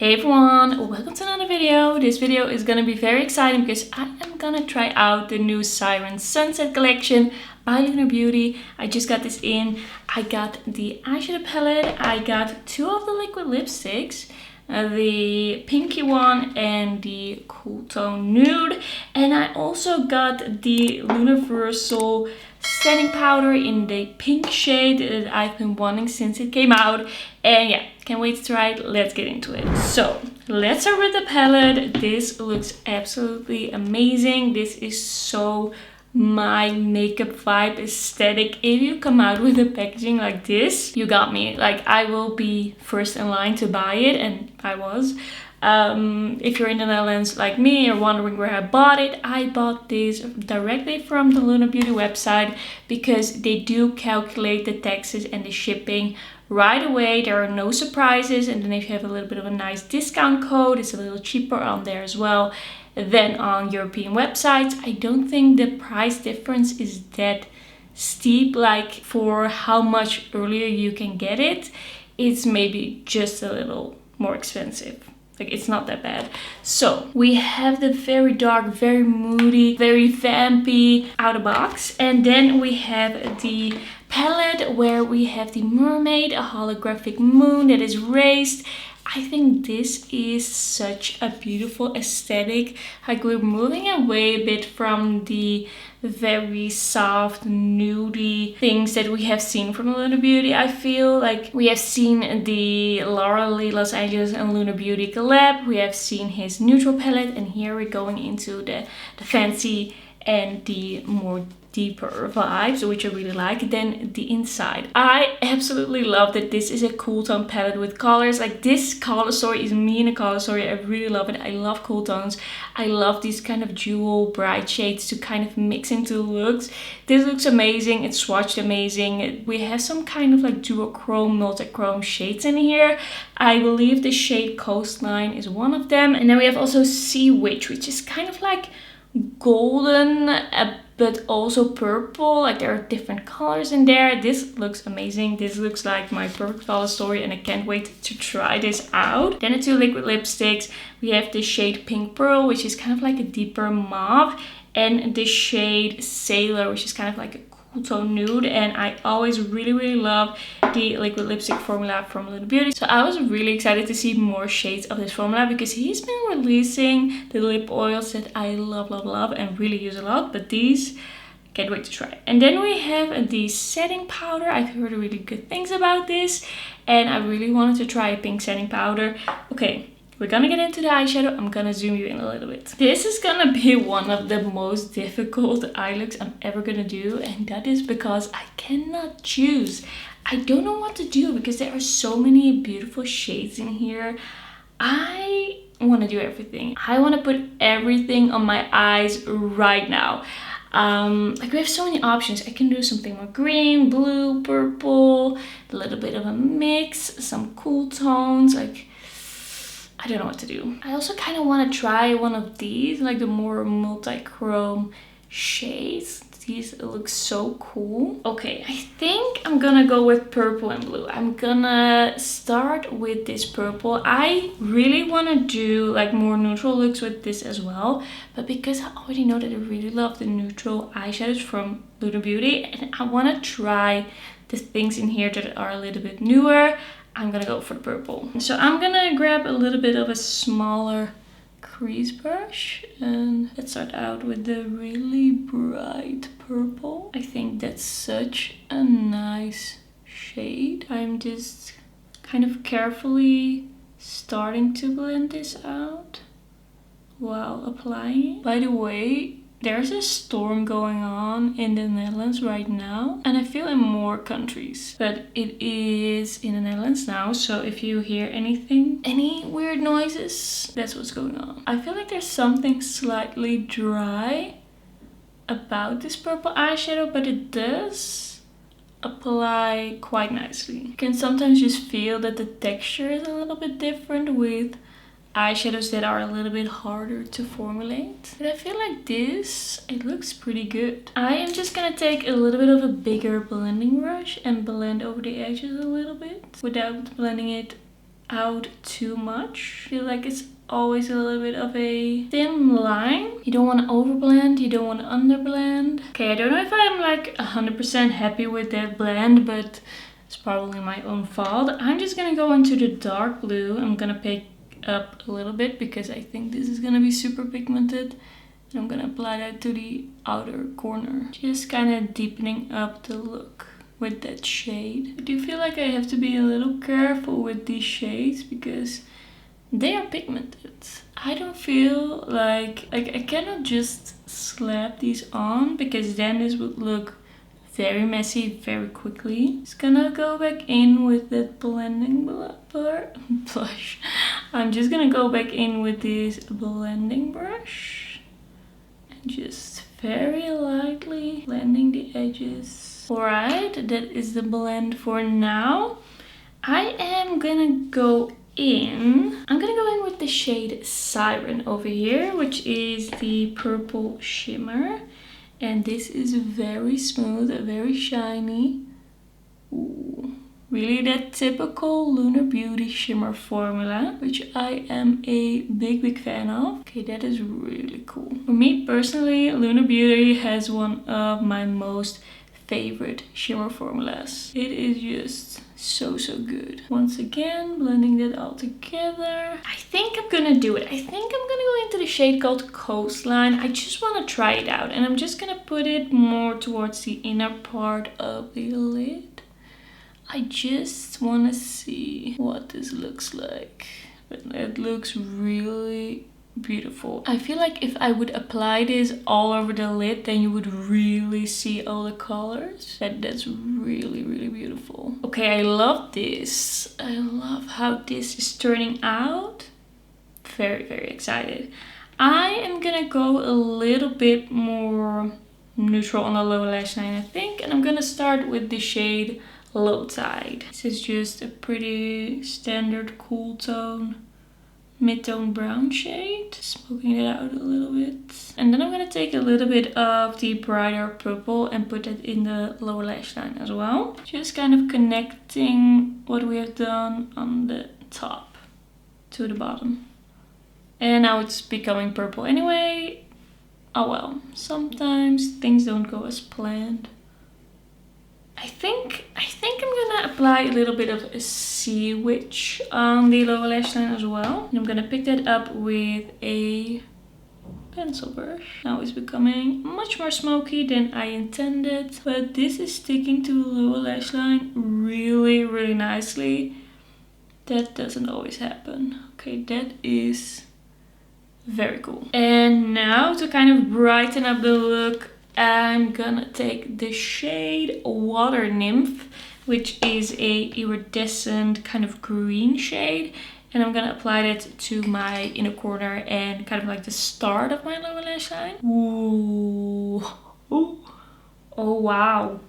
Hey everyone, welcome to another video. This video is gonna be very exciting because I am gonna try out the new Siren Sunset collection by Lunar Beauty. I just got this in. I got the eyeshadow palette. I got two of the liquid lipsticks. The pinky one and the cool tone nude. And I also got the Lunarversal setting powder in the pink shade that I've been wanting since it came out. And yeah, can't wait to try it. Let's get into it. So let's start with the palette. This looks absolutely amazing. This is so my makeup vibe aesthetic. If you come out with a packaging like this, you got me. Like, I will be first in line to buy it, and I was. If you're in the Netherlands like me, you're wondering where I bought it. I bought this directly from the Lunar Beauty website because they do calculate the taxes and the shipping right away. There are no surprises, and then if you have a little bit of a nice discount code, it's a little cheaper on there as well than on European websites. I don't think the price difference is that steep, like for how much earlier you can get it. It's maybe just a little more expensive. Like, it's not that bad. So we have the very dark, very moody, very vampy outer box, and then we have the palette where we have the mermaid, a holographic moon that is raised. I think this is such a beautiful aesthetic. Like, we're moving away a bit from the very soft, nudie things that we have seen from Lunar Beauty. I feel like we have seen the Laura Lee Los Angeles and Lunar Beauty collab. We have seen his neutral palette, and here we're going into the fancy and the more deeper vibes, which I really like. Then the inside, I absolutely love that this is a cool tone palette with colors. Like, this color story is me in a color story. I really love it. I love cool tones. I love these kind of jewel bright shades to kind of mix into looks. This looks amazing. It's swatched amazing. We have some kind of like duochrome, multi-chrome shades in here. I believe the shade Coastline is one of them, and then we have also Sea Witch, which is kind of like golden but also purple. Like, there are different colors in there. This looks amazing. This looks like my perfect color story, and I can't wait to try this out. Then the two liquid lipsticks. We have the shade Pink Pearl, which is kind of like a deeper mauve, and the shade Sailor, which is kind of like a cool tone nude. And I always really love the liquid lipstick formula from Lunar Beauty, so I was really excited to see more shades of this formula because he's been releasing the lip oils that I love and really use a lot, but these, can't wait to try. And then we have the setting powder. I've heard really good things about this, and I really wanted to try a pink setting powder. Okay, we're gonna get into the eyeshadow. I'm gonna zoom you in a little bit. This is gonna be one of the most difficult eye looks I'm ever gonna do, and that is because I cannot choose. I don't know what to do because there are so many beautiful shades in here. I want to do everything. I want to put everything on my eyes right now. Like, we have so many options. I can do something more green, blue, purple, a little bit of a mix, some cool tones. Like, I don't know what to do. I also kind of want to try one of these, like the more multi-chrome shades. These look so cool. Okay, I think I'm gonna go with purple and blue. I'm gonna start with this purple. I really want to do like more neutral looks with this as well, but because I already know that I really love the neutral eyeshadows from Lunar Beauty, and I want to try the things in here that are a little bit newer, I'm gonna go for the purple. So I'm gonna grab a little bit of a smaller crease brush, and let's start out with the really bright purple. I think that's such a nice shade. I'm just kind of carefully starting to blend this out while applying it. By the way, there's a storm going on in the Netherlands right now, and I feel in more countries, but it is in the Netherlands now, so if you hear anything, any weird noises, that's what's going on. I feel like there's something slightly dry about this purple eyeshadow, but it does apply quite nicely. You can sometimes just feel that the texture is a little bit different with eyeshadows that are a little bit harder to formulate, but I feel like this, it looks pretty good. I am just gonna take a little bit of a bigger blending brush and blend over the edges a little bit without blending it out too much. I feel like it's always a little bit of a thin line. You don't want to overblend, you don't want to underblend. Okay, I don't know if I'm like 100% happy with that blend, but it's probably my own fault. I'm just gonna go into the dark blue. I'm gonna pick up a little bit because I think this is gonna be super pigmented. And I'm gonna apply that to the outer corner. Just kind of deepening up the look with that shade. I do feel like I have to be a little careful with these shades because they are pigmented. I don't feel like I cannot just slap these on because then this would look very messy very quickly. Just gonna go back in with that blending blush. I'm just gonna go back in with this blending brush and just very lightly blending the edges. Alright, that is the blend for now. I am gonna go in. I'm gonna go in with the shade Siren over here, which is the purple shimmer. And this is very smooth, very shiny. Ooh, really that typical Lunar Beauty shimmer formula, which I am a big fan of. Okay, that is really cool. For me personally, Lunar Beauty has one of my most favorite shimmer formulas. It is just so good. Once again, blending that all together. I think I'm gonna do it. I think I'm gonna go into the shade called Coastline. I just want to try it out, and I'm just gonna put it more towards the inner part of the lid. I just want to see what this looks like. But it looks really beautiful. I feel like if I would apply this all over the lid, then you would really see all the colors. That's really beautiful. Okay, I love this. I love how this is turning out. Very excited. I am gonna go a little bit more neutral on the lower lash line, I think, and I'm gonna start with the shade Low Tide. This is just a pretty standard cool tone mid-tone brown shade, smoking it out a little bit. And then I'm gonna take a little bit of the brighter purple and put it in the lower lash line as well. Just kind of connecting what we have done on the top to the bottom. And now it's becoming purple anyway. Oh well, sometimes things don't go as planned. I think I'm gonna apply a little bit of a Sea Witch on the lower lash line as well. And I'm gonna pick that up with a pencil brush. Now it's becoming much more smoky than I intended, but this is sticking to the lower lash line really nicely. That doesn't always happen. Okay, that is very cool. And now to kind of brighten up the look, I'm gonna take the shade Water Nymph, which is a iridescent kind of green shade, and I'm gonna apply that to my inner corner and kind of like the start of my lower lash line. Ooh. Ooh. Oh wow.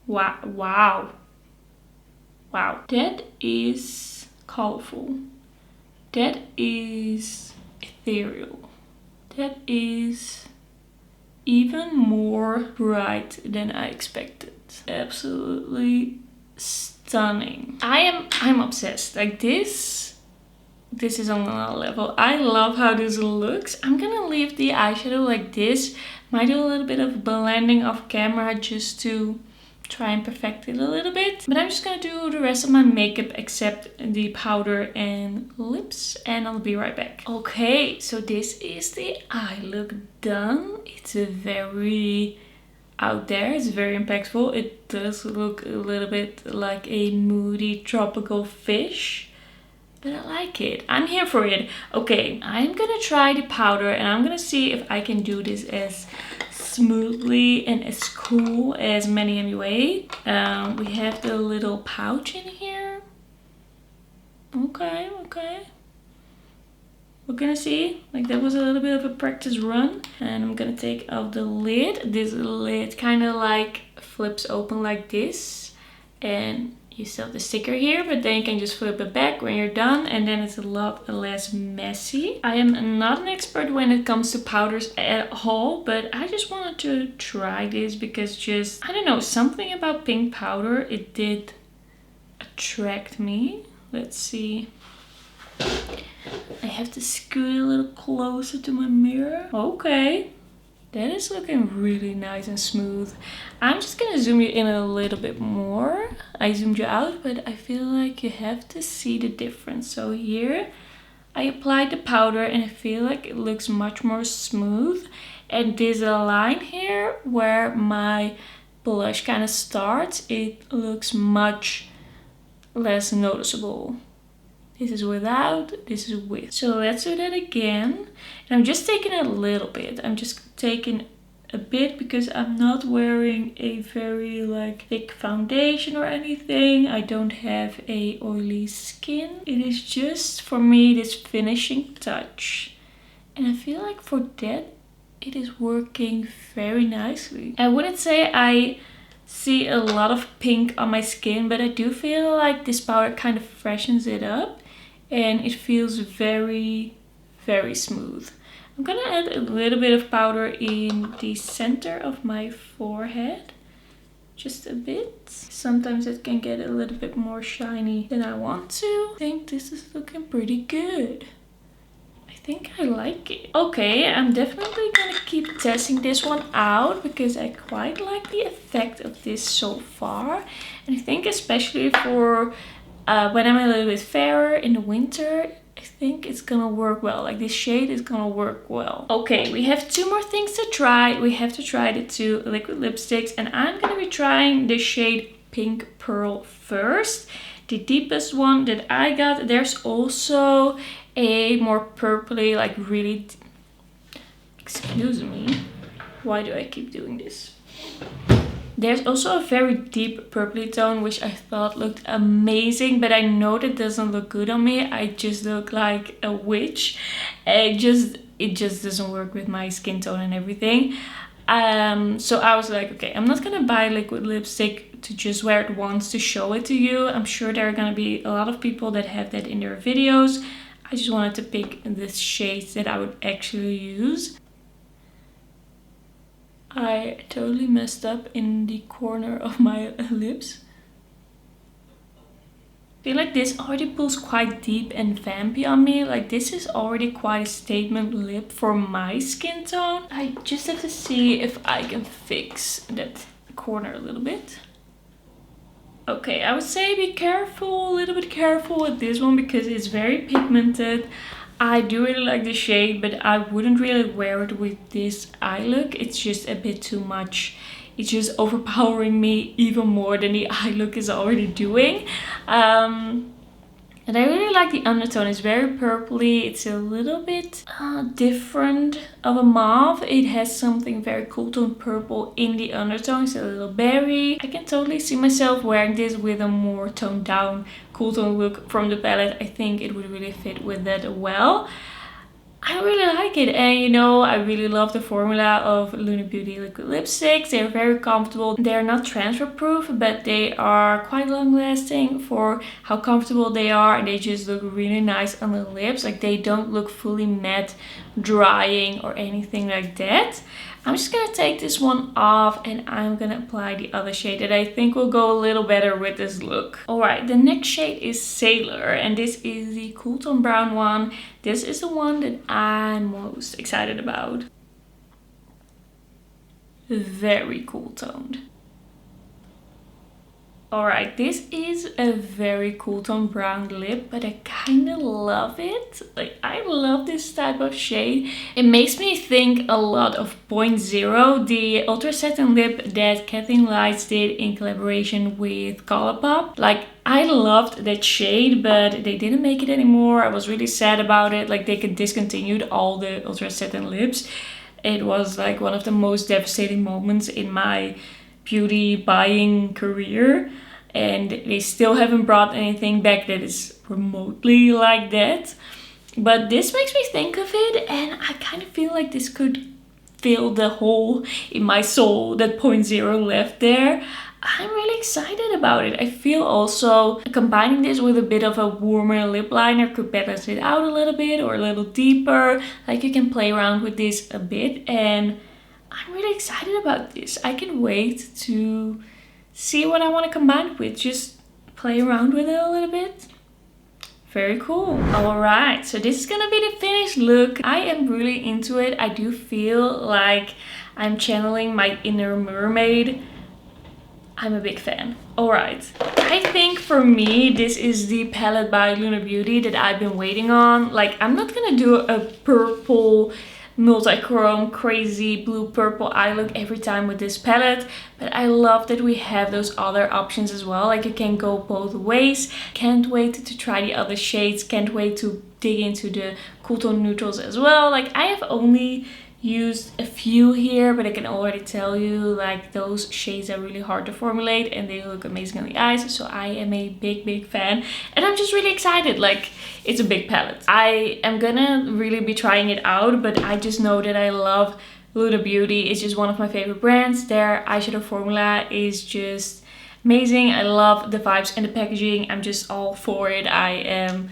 Wow. That is colorful. That is ethereal. That is even more bright than I expected. Absolutely stunning. I'm obsessed. Like this is on another level. I love how this looks. I'm gonna leave the eyeshadow like this. Might do a little bit of blending off camera just to try and perfect it a little bit. But I'm just gonna do the rest of my makeup except the powder and lips, and I'll be right back. Okay, so this is the eye look done. It's a very out there, it's very impactful. It does look a little bit like a moody tropical fish, but I like it. I'm here for it. Okay, I'm gonna try the powder and I'm gonna see if I can do this as smoothly and as cool as Many MUA. We have the little pouch in here. Okay. We're gonna see. Like that was a little bit of a practice run. And I'm gonna take off the lid. This lid kind of like flips open like this. And you still have the sticker here, but then you can just flip it back when you're done, and then it's a lot less messy. I am not an expert when it comes to powders at all, but I just wanted to try this because I don't know, something about pink powder, it did attract me. Let's see. I have to scoot a little closer to my mirror. Okay. That is looking really nice and smooth. I'm just gonna zoom you in a little bit more. I zoomed you out, but I feel like you have to see the difference. So here, I applied the powder and I feel like it looks much more smooth. And this line here, where my blush kind of starts, it looks much less noticeable. This is without, this is with. So let's do that again. And I'm just taking a little bit. I'm just taking a bit because I'm not wearing a very like thick foundation or anything. I don't have a oily skin. It is just for me this finishing touch. And I feel like for that, it is working very nicely. I wouldn't say I see a lot of pink on my skin, but I do feel like this powder kind of freshens it up. And it feels very, very smooth. I'm gonna add a little bit of powder in the center of my forehead. Just a bit. Sometimes it can get a little bit more shiny than I want to. I think this is looking pretty good. I think I like it. Okay, I'm definitely gonna keep testing this one out because I quite like the effect of this so far. And I think especially for when I'm a little bit fairer in the winter, I think it's gonna work well. Like this shade is gonna work well. Okay, we have two more things to try. We have to try the two liquid lipsticks, and I'm gonna be trying the shade Pink Pearl first. The deepest one that I got. There's also a more purpley, like really... Excuse me. Why do I keep doing this? There's also a very deep purpley tone, which I thought looked amazing, but I know that doesn't look good on me. I just look like a witch. It just doesn't work with my skin tone and everything. So I was like, okay, I'm not gonna buy liquid lipstick to just wear it once to show it to you. I'm sure there are gonna be a lot of people that have that in their videos. I just wanted to pick the shades that I would actually use. I totally messed up in the corner of my lips. I feel like this already pulls quite deep and vampy on me. Like this is already quite a statement lip for my skin tone. I just have to see if I can fix that corner a little bit. Okay, I would say be careful, a little bit careful with this one because it's very pigmented. I do really like the shade, but I wouldn't really wear it with this eye look. It's just a bit too much. It's just overpowering me even more than the eye look is already doing. And I really like the undertone. It's very purpley. It's a little bit different of a mauve. It has something very cool tone purple in the undertone. It's a little berry. I can totally see myself wearing this with a more toned down cool tone look from the palette. I think it would really fit with that well. I really like it, and you know, I really love the formula of Lunar Beauty liquid lipsticks. They're very comfortable. They're not transfer proof, but they are quite long lasting for how comfortable they are, and they just look really nice on the lips. Like they don't look fully matte, drying or anything like that. I'm just gonna take this one off and I'm gonna apply the other shade that I think will go a little better with this look. Alright, the next shade is Sailor, and this is the cool tone brown one. This is the one that I'm most excited about. Very cool toned. Alright, this is a very cool tone brown lip, but I kind of love it. Like, I love this type of shade. It makes me think a lot of Point Zero, the ultra satin lip that Kathleen Lights did in collaboration with Colourpop. Like, I loved that shade, but they didn't make it anymore. I was really sad about it. Like, they discontinued all the ultra satin lips. It was like one of the most devastating moments in my beauty buying career, and they still haven't brought anything back that is remotely like that. But this makes me think of it, and I kind of feel like this could fill the hole in my soul that Point Zero left there. I'm really excited about it. I feel also combining this with a bit of a warmer lip liner could balance it out a little bit, or a little deeper. Like, you can play around with this a bit, and I'm really excited about this. I can wait to see what I want to combine it with. Just play around with it a little bit. Very cool. Alright, so this is gonna be the finished look. I am really into it. I do feel like I'm channeling my inner mermaid. I'm a big fan. Alright, I think for me this is the palette by Lunar Beauty that I've been waiting on. Like, I'm not gonna do a purple multi-chrome crazy blue purple eye look every time with this palette, but I love that we have those other options as well. Like, you can go both ways. Can't wait to try the other shades. Can't wait to dig into the cool tone neutrals as well. Like, I have only used a few here, but I can already tell you, like, those shades are really hard to formulate and they look amazing on the eyes. So I am a big fan, and I'm just really excited. Like, it's a big palette. I am gonna really be trying it out, but I just know that I love Lunar Beauty. It's just one of my favorite brands. Their eyeshadow formula is just amazing. I love the vibes and the packaging. I'm just all for it. I am,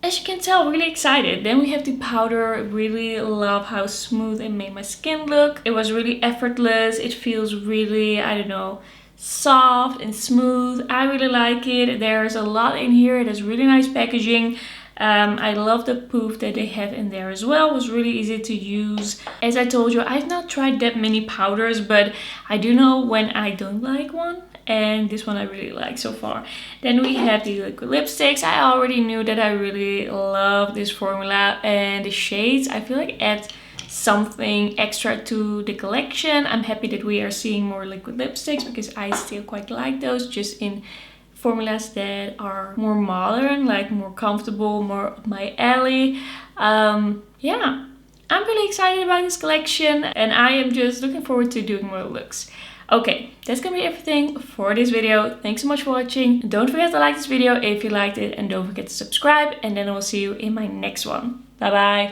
as you can tell, really excited. Then we have the powder. Really love how smooth it made my skin look. It was really effortless. It feels really, I don't know, soft and smooth. I really like it. There's a lot in here. It has really nice packaging. I love the poof that they have in there as well. It was really easy to use. As I told you, I've not tried that many powders, but I do know when I don't like one. And this one I really like so far. Then we have the liquid lipsticks. I already knew that I really love this formula, and the shades I feel like add something extra to the collection. I'm happy that we are seeing more liquid lipsticks because I still quite like those, just in formulas that are more modern, like more comfortable, more up my alley. Yeah, I'm really excited about this collection, and I am just looking forward to doing more looks. Okay, that's gonna be everything for this video. Thanks so much for watching. Don't forget to like this video if you liked it, and don't forget to subscribe, and then I will see you in my next one. Bye bye.